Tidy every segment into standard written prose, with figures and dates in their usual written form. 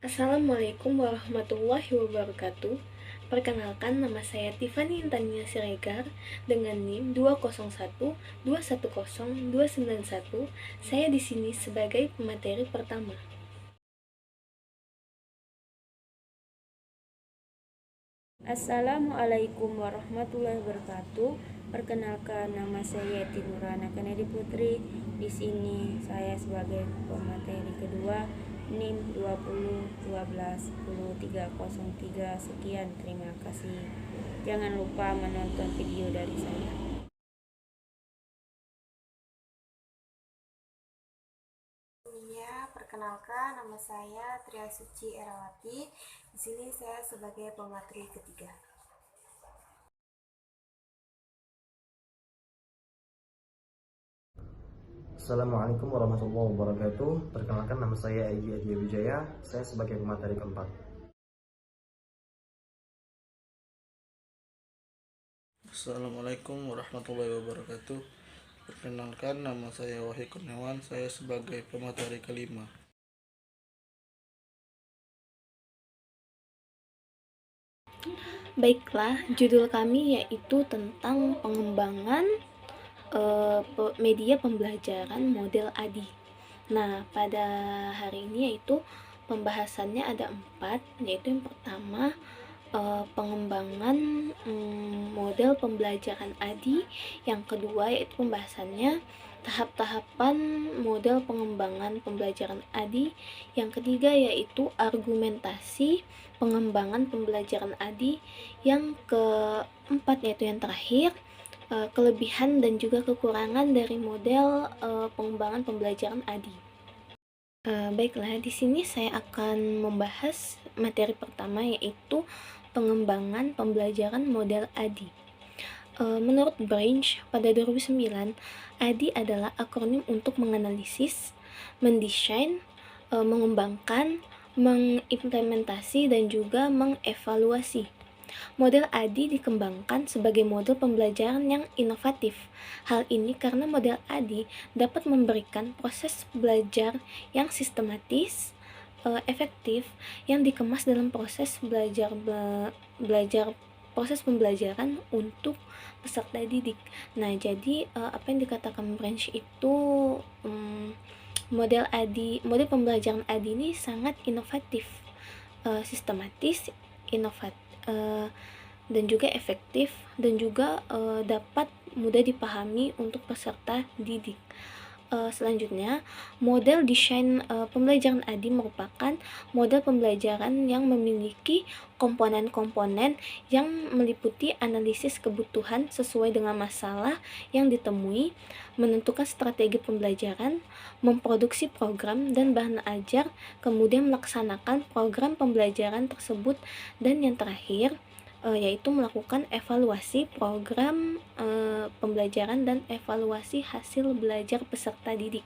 Assalamualaikum warahmatullahi wabarakatuh. Perkenalkan, nama saya Tiffany Intania Siregar dengan NIM 201210291. Saya di sini sebagai pemateri pertama. Assalamualaikum warahmatullahi wabarakatuh. Perkenalkan, nama saya Yeti Nurana Kennedy Putri. Di sini saya sebagai pemateri kedua NIM 2012-10303. Sekian, terima kasih. Jangan lupa menonton video dari saya. Perkenalkan, nama saya Tria Suci Erawati. Di sini saya sebagai pemateri ketiga. Assalamualaikum warahmatullahi wabarakatuh. Perkenalkan, nama saya Egy Adya Wijaya. Saya sebagai pemateri keempat. Assalamualaikum warahmatullahi wabarakatuh. Perkenalkan, nama saya Wahyu Kurniawan. Saya sebagai pemateri kelima. Baiklah, judul kami yaitu tentang pengembangan media pembelajaran model ADI. Nah, pada hari ini yaitu pembahasannya ada 4, yaitu yang pertama pengembangan model pembelajaran ADI, yang kedua yaitu pembahasannya tahap-tahapan model pengembangan pembelajaran ADI, yang ketiga yaitu argumentasi pengembangan pembelajaran ADI, yang keempat yaitu yang terakhir kelebihan dan juga kekurangan dari model pengembangan pembelajaran ADI. Baiklah, di sini saya akan membahas materi pertama yaitu pengembangan pembelajaran model ADI. Menurut Branch pada 2009, ADI adalah akronim untuk menganalisis, mendesain, mengembangkan, mengimplementasi dan juga mengevaluasi. Model ADI dikembangkan sebagai model pembelajaran yang inovatif. Hal ini karena model ADI dapat memberikan proses belajar yang sistematis, efektif, yang dikemas dalam proses proses pembelajaran untuk peserta didik. Nah, jadi apa yang dikatakan Branch itu model pembelajaran ADI ini sangat inovatif, sistematis, dan juga efektif, dan juga dapat mudah dipahami untuk peserta didik. Selanjutnya, model desain pembelajaran ADI merupakan model pembelajaran yang memiliki komponen-komponen yang meliputi analisis kebutuhan sesuai dengan masalah yang ditemui, menentukan strategi pembelajaran, memproduksi program dan bahan ajar, kemudian melaksanakan program pembelajaran tersebut, dan yang terakhir yaitu melakukan evaluasi program pembelajaran dan evaluasi hasil belajar peserta didik.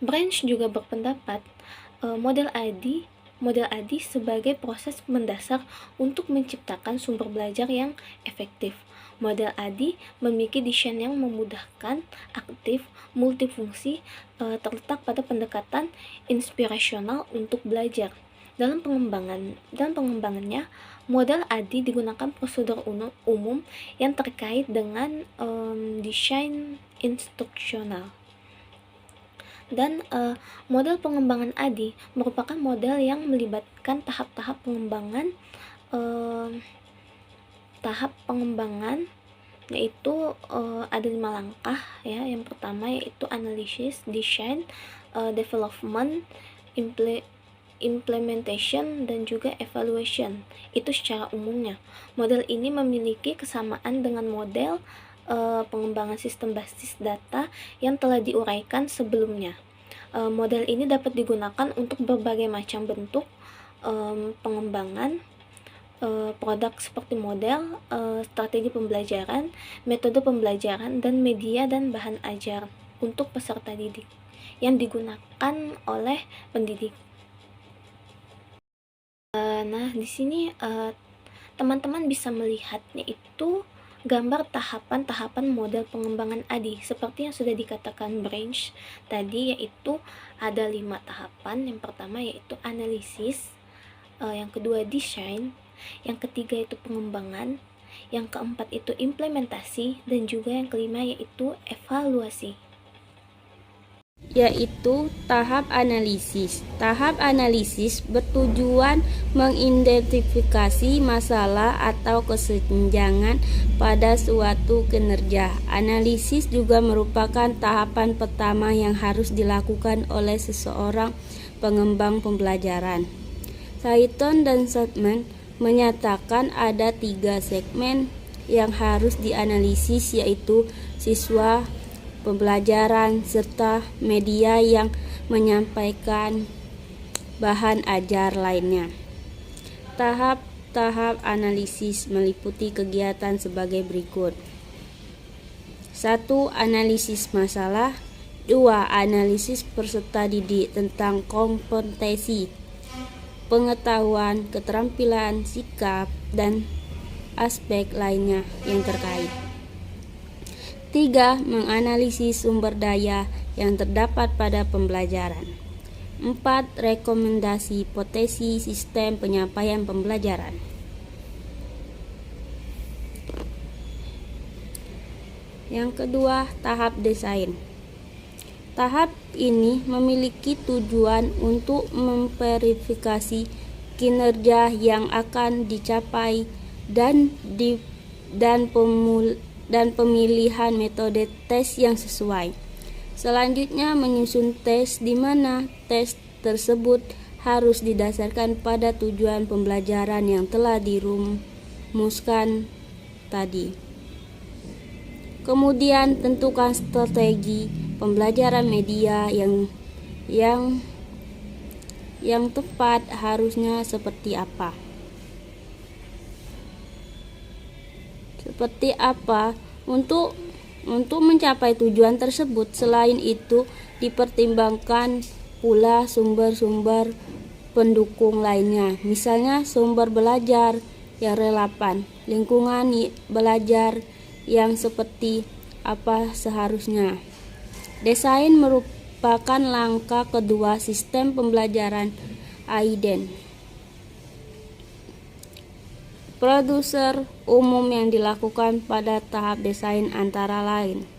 Branch juga berpendapat model ADI sebagai proses mendasar untuk menciptakan sumber belajar yang efektif. Model ADI memiliki desain yang memudahkan, aktif, multifungsi, terletak pada pendekatan inspirasional untuk belajar. Dalam pengembangannya, model ADI digunakan prosedur umum yang terkait dengan desain instruksional. Dan model pengembangan ADI merupakan model yang melibatkan tahap-tahap pengembangan, yaitu ada 5 langkah ya. Yang pertama yaitu analisis, design, development, implementation, dan juga evaluation. Itu secara umumnya. Model ini memiliki kesamaan dengan model pengembangan sistem basis data yang telah diuraikan sebelumnya. Model ini dapat digunakan untuk berbagai macam bentuk pengembangan produk seperti model, strategi pembelajaran, metode pembelajaran, dan media dan bahan ajar untuk peserta didik yang digunakan oleh pendidik. Nah, di sini teman-teman bisa melihatnya itu gambar tahapan-tahapan model pengembangan ADI seperti yang sudah dikatakan Branch tadi, yaitu ada 5 tahapan. Yang pertama yaitu analisis, yang kedua desain, yang ketiga itu pengembangan, yang keempat itu implementasi, dan juga yang kelima yaitu evaluasi. Yaitu tahap analisis. Tahap analisis bertujuan mengidentifikasi masalah atau kesenjangan pada suatu kinerja. Analisis juga merupakan tahapan pertama yang harus dilakukan oleh seseorang pengembang pembelajaran. Saiton dan Sutman menyatakan ada 3 segmen yang harus dianalisis, yaitu siswa, pembelajaran, serta media yang menyampaikan bahan ajar lainnya. Tahap-tahap analisis meliputi kegiatan sebagai berikut. 1. Analisis masalah. 2. Analisis peserta didik tentang kompetensi, pengetahuan, keterampilan, sikap, dan aspek lainnya yang terkait. 3. Menganalisis sumber daya yang terdapat pada pembelajaran. 4. Rekomendasi potensi sistem penyampaian pembelajaran. Yang kedua, tahap desain. Tahap ini memiliki tujuan untuk memverifikasi kinerja yang akan dicapai dan pemilihan metode tes yang sesuai. Selanjutnya menyusun tes, di mana tes tersebut harus didasarkan pada tujuan pembelajaran yang telah dirumuskan tadi. Kemudian tentukan strategi pembelajaran media yang tepat harusnya seperti apa. Untuk mencapai tujuan tersebut. Selain itu, dipertimbangkan pula sumber-sumber pendukung lainnya, misalnya sumber belajar yang relevan, lingkungan belajar yang seperti apa seharusnya. Desain merupakan langkah kedua sistem pembelajaran AIDEN. Produser umum yang dilakukan pada tahap desain antara lain: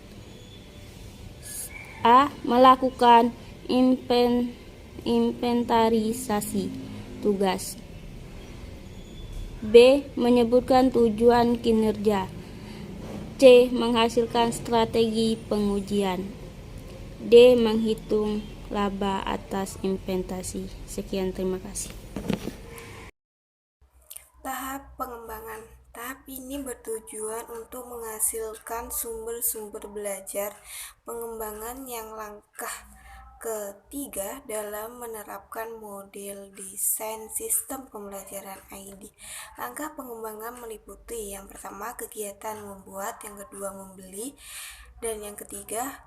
A. Melakukan inventarisasi tugas. B. Menyebutkan tujuan kinerja. C. Menghasilkan strategi pengujian. D. Menghitung laba atas inventasi. Sekian, terima kasih. Tahap pengembangan. Tahap ini bertujuan untuk menghasilkan sumber-sumber belajar pengembangan yang langkah ketiga dalam menerapkan model desain sistem pembelajaran ID. Langkah pengembangan meliputi yang pertama kegiatan membuat, yang kedua membeli, dan yang ketiga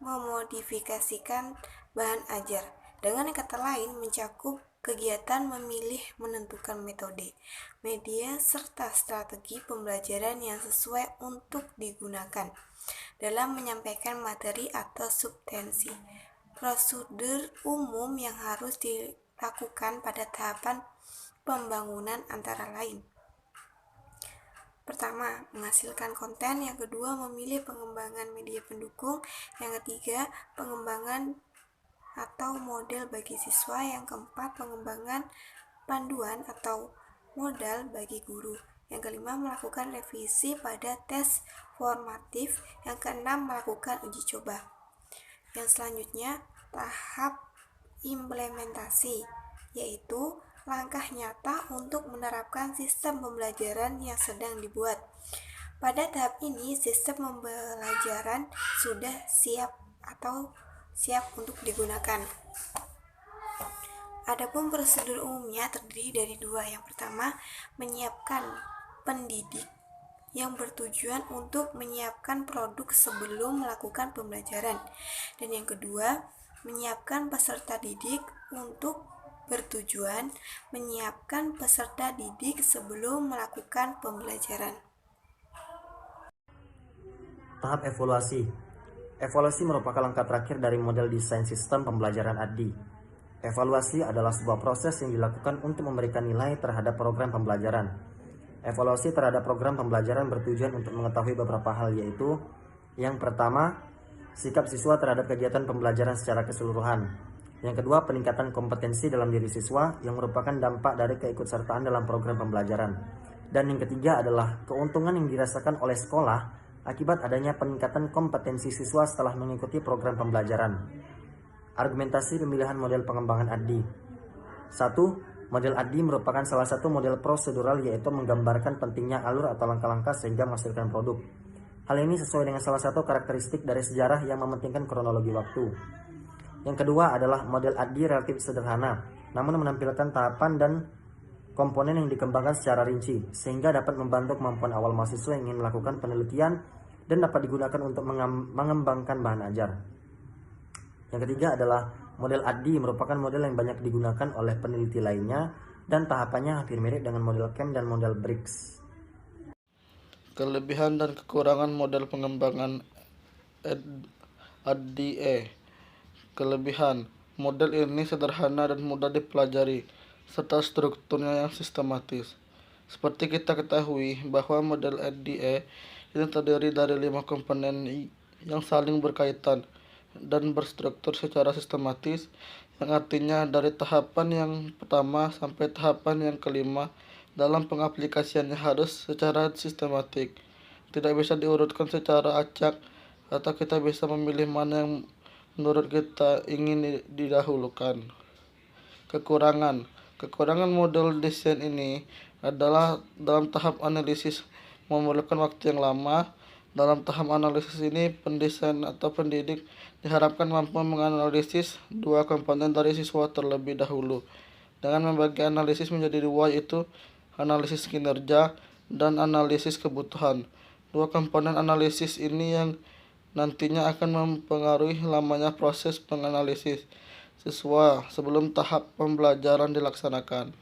memodifikasikan bahan ajar. Dengan kata lain, mencakup kegiatan memilih, menentukan metode, media, serta strategi pembelajaran yang sesuai untuk digunakan dalam menyampaikan materi atau substansi. Prosedur umum yang harus dilakukan pada tahapan pembangunan antara lain: pertama, menghasilkan konten. Yang kedua, memilih pengembangan media pendukung. Yang ketiga, pengembangan atau model bagi siswa. Yang keempat, pengembangan panduan atau modal bagi guru. Yang kelima, melakukan revisi pada tes formatif. Yang keenam, melakukan uji coba. Yang selanjutnya, tahap implementasi, yaitu langkah nyata untuk menerapkan sistem pembelajaran yang sedang dibuat. Pada tahap ini, sistem pembelajaran sudah siap untuk digunakan. Adapun prosedur umumnya terdiri dari dua. Yang pertama, menyiapkan pendidik yang bertujuan untuk menyiapkan produk sebelum melakukan pembelajaran. Dan yang kedua, menyiapkan peserta didik untuk bertujuan menyiapkan peserta didik sebelum melakukan pembelajaran. Tahap evaluasi. Evaluasi merupakan langkah terakhir dari model desain sistem pembelajaran ADDIE. Evaluasi adalah sebuah proses yang dilakukan untuk memberikan nilai terhadap program pembelajaran. Evaluasi terhadap program pembelajaran bertujuan untuk mengetahui beberapa hal, yaitu yang pertama, sikap siswa terhadap kegiatan pembelajaran secara keseluruhan. Yang kedua, peningkatan kompetensi dalam diri siswa yang merupakan dampak dari keikutsertaan dalam program pembelajaran. Dan yang ketiga adalah keuntungan yang dirasakan oleh sekolah akibat adanya peningkatan kompetensi siswa setelah mengikuti program pembelajaran. Argumentasi pemilihan model pengembangan ADDIE. 1. Model ADDIE merupakan salah satu model prosedural, yaitu menggambarkan pentingnya alur atau langkah-langkah sehingga menghasilkan produk. Hal ini sesuai dengan salah satu karakteristik dari sejarah yang mementingkan kronologi waktu. Yang kedua adalah model ADDIE relatif sederhana, namun menampilkan tahapan dan komponen yang dikembangkan secara rinci, sehingga dapat membantu kemampuan awal mahasiswa yang ingin melakukan penelitian dan dapat digunakan untuk mengembangkan bahan ajar. Yang ketiga adalah model ADDIE merupakan model yang banyak digunakan oleh peneliti lainnya dan tahapannya hampir mirip dengan model CAM dan model Briggs. Kelebihan dan kekurangan model pengembangan ADDIE. Kelebihan, model ini sederhana dan mudah dipelajari, serta strukturnya yang sistematis. Seperti kita ketahui bahwa model ADDIE ini terdiri dari 5 komponen yang saling berkaitan dan berstruktur secara sistematis, yang artinya dari tahapan yang pertama sampai tahapan yang kelima dalam pengaplikasiannya harus secara sistematik. Tidak bisa diurutkan secara acak, atau kita bisa memilih mana yang menurut kita ingin didahulukan. Kekurangan model desain ini adalah dalam tahap analisis memerlukan waktu yang lama. Dalam tahap analisis ini, pendesain atau pendidik diharapkan mampu menganalisis 2 komponen dari siswa terlebih dahulu, dengan membagi analisis menjadi 2, yaitu analisis kinerja dan analisis kebutuhan. 2 komponen analisis ini yang nantinya akan mempengaruhi lamanya proses penganalisis siswa sebelum tahap pembelajaran dilaksanakan.